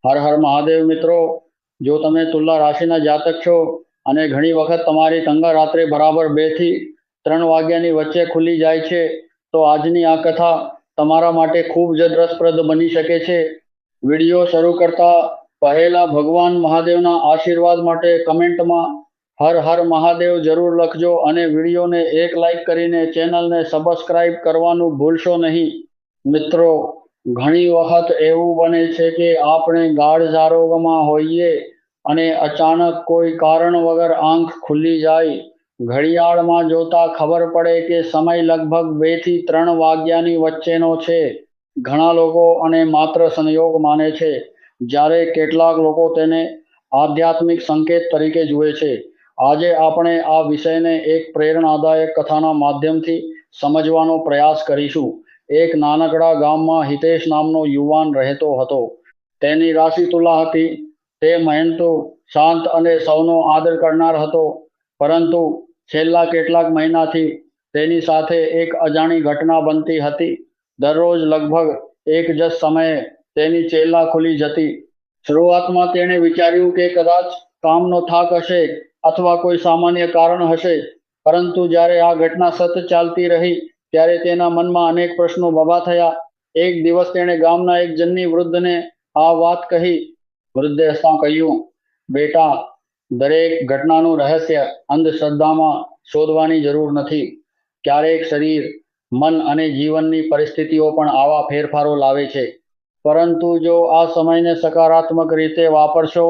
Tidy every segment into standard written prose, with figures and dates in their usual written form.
હર હર મહાદેવ મિત્રો, જો તમે તુલા રાશિના જાતક છો અને ઘણી વખત તમારી તંગા રાત્રે બરાબર 2 થી 3 વાગ્યાની વચ્ચે ખુલી જાય છે, તો આજની આ કથા તમારા માટે ખૂબ જ રસપ્રદ બની શકે છે. વિડિયો શરૂ કરતા પહેલા ભગવાન મહાદેવના આશીર્વાદ માટે કમેન્ટમાં હર હર મહાદેવ જરૂર લખજો અને વિડિયોને એક લાઈક કરીને ચેનલને સબસ્ક્રાઇબ કરવાનું ભૂલશો નહીં. મિત્રો, ઘણી વખત એવું બને છે કે આપણે ગાઢ જાગવામાં હોઈએ અને અચાનક કોઈ કારણ વગર આંખ ખુલી જાય. ઘડિયાળમાં જોતા ખબર પડે કે સમય લગભગ 2 થી 3 વાગ્યાની વચ્ચેનો છે. ઘણા લોકો અને માત્ર સંયોગ માને છે, જ્યારે કેટલાક લોકો તેને આધ્યાત્મિક સંકેત તરીકે જુએ છે. આજે આપણે આ વિષયને એક પ્રેરણાદાયક કથાના માધ્યમથી સમજવાનો પ્રયાસ કરીશું. એક નાનકડા ગામમાં હિતેશ નામનો યુવાન રહેતો હતો. તેની રાશિ તુલા હતી. તે મહેનતુ, શાંત અને સૌનો આદર કરનાર હતો. પરંતુ છેલ્લા કેટલાક મહિનાથી તેની સાથે એક અજાણી ઘટના બનતી હતી. દરરોજ લગભગ એક જ સમયે તેની ચેલા ખુલી જતી. શરૂઆતમાં તેણે વિચાર્યું કે કદાચ કામનો થાક હશે અથવા કોઈ સામાન્ય કારણ હશે. પરંતુ જ્યારે આ ઘટના સતત ચાલતી રહી, ત્યારે તેના મનમાં અનેક પ્રશ્નો ઊભા થયા. એક દિવસ તેણે ગામના એક જનની વૃદ્ધને આ વાત કહી. વૃદ્ધે હસતાં કહ્યું, બેટા, દરેક ઘટનાનું રહસ્ય અંધશ્રદ્ધામાં શોધવાની જરૂર નથી. ક્યારેક શરીર, મન અને જીવનની પરિસ્થિતિઓ પણ આવા ફેરફારો લાવે છે. પરંતુ જો આ સમયને સકારાત્મક રીતે વાપરશો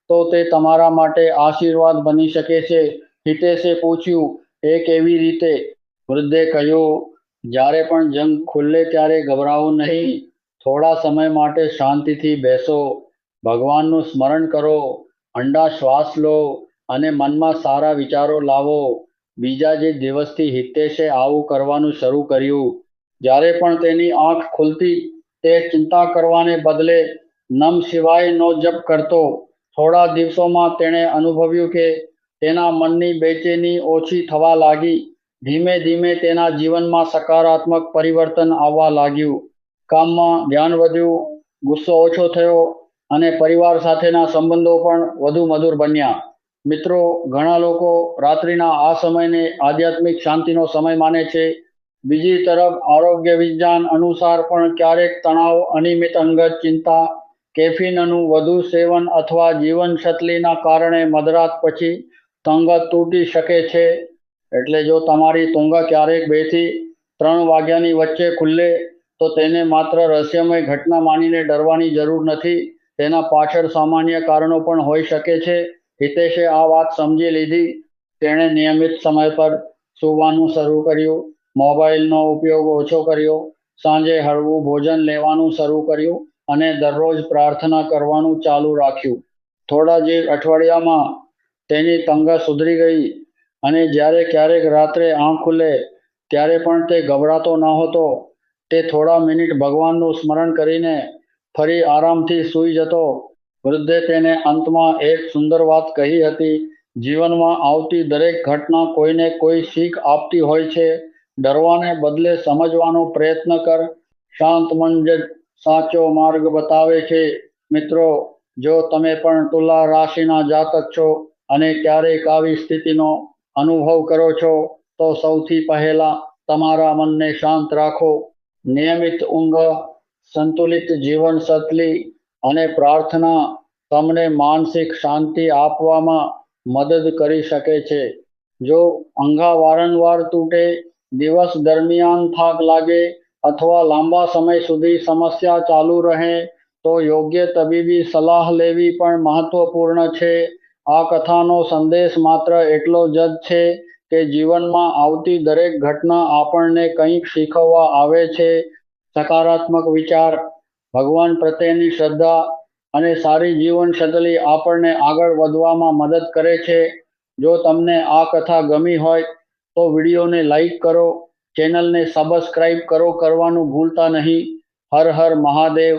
તો તે તમારા માટે આશીર્વાદ બની શકે છે. હિતેશે પૂછ્યું, એ કેવી રીતે? વૃદ્ધે કહ્યું, જ્યારે પણ જંગ ખુલે ત્યારે ગભરાવું નહીં. થોડા સમય માટે શાંતિથી બેસો, ભગવાનનું સ્મરણ કરો, ઊંડા શ્વાસ લો અને મનમાં સારા વિચારો લાવો. બીજા જ દિવસથી હિતેશે આવું કરવાનું શરૂ કર્યું. જ્યારે પણ તેની આંખ ખુલતી, તે ચિંતા કરવાને બદલે નમ શિવાયનો જપ કરતો. થોડા દિવસોમાં તેણે અનુભવ્યું કે તેના મનની બેચેની ઓછી થવા લાગી. ધીમે ધીમે તેના જીવનમાં સકારાત્મક પરિવર્તન આવવા લાગ્યું. કામમાં ધ્યાન વધ્યું, ગુસ્સો ઓછો થયો અને પરિવાર સાથેના સંબંધો પણ વધુ મધુર બન્યા. મિત્રો, ઘણા લોકો રાત્રિના આ સમયને આધ્યાત્મિક શાંતિનો સમય માને છે. બીજી તરફ આરોગ્ય વિજ્ઞાન અનુસાર પણ ક્યારેક તણાવ, અનિયમિત અંગત ચિંતા, કેફીનનું વધુ સેવન અથવા જીવનશૈલીના કારણે મધરાત પછી તંગત તૂટી શકે છે. એટલે જો તમારી ઊંઘ ક્યારેક 2 થી 3 વાગ્યાની વચ્ચે ખુલે તો તેને માત્ર રહસ્યમય ઘટના માનીને ડરવાની જરૂર નથી. તેના પાછળ સામાન્ય કારણો પણ હોઈ શકે છે. હિતેશે આ વાત સમજી લીધી. તેણે નિયમિત સમય પર સૂવાનું શરૂ કર્યું, મોબાઈલનો ઉપયોગ ઓછો કર્યો, સાંજે હળવું ભોજન લેવાનું શરૂ કર્યું અને દરરોજ પ્રાર્થના કરવાનું ચાલુ રાખ્યું. થોડા જ અઠવાડિયામાં તેની તંગત સુધરી ગઈ અને જ્યારે ક્યારેક રાત્રે આંખ ખુલે ત્યારે પણ તે ગભરાતો નહોતો. તે થોડા મિનિટ ભગવાનનું સ્મરણ કરીને ફરી આરામથી સૂઈ જતો. વૃદ્ધે તેને અંતમાં એક સુંદર વાત કહી હતી, જીવનમાં આવતી દરેક ઘટના કોઈને કોઈ શીખ આપતી હોય છે. ડરવાને બદલે સમજવાનો પ્રયત્ન કર. શાંત મન જ સાચો માર્ગ બતાવે છે. મિત્રો, જો તમે પણ તુલા રાશિના જાતક છો અને ક્યારેક આવી સ્થિતિનો અનુભવ કરો છો, તો સૌથી પહેલા તમારા મનને શાંત રાખો. નિયમિત ઊંઘ, સંતુલિત જીવનશૈલી અને પ્રાર્થના તમને માનસિક શાંતિ આપવામાં મદદ કરી શકે છે. જો ઊંઘ વારંવાર તૂટે, દિવસ દરમિયાન થાક લાગે અથવા લાંબા સમય સુધી સમસ્યા ચાલુ રહે, તો યોગ્ય તબીબી સલાહ લેવી પણ મહત્વપૂર્ણ છે. આ કથાનો સંદેશ માત્ર એટલો જ છે કે જીવનમાં આવતી દરેક ઘટના આપણને કંઈક શીખવવા આવે છે. સકારાત્મક વિચાર, ભગવાન પ્રત્યેની શ્રદ્ધા અને સારી જીવનશૈલી આપણને આગળ વધવામાં મદદ કરે છે. જો તમને આ કથા ગમી હોય તો વિડીયોને લાઈક કરો, ચેનલને સબસ્ક્રાઇબ કરવાનું ભૂલતા નહીં. હર હર મહાદેવ.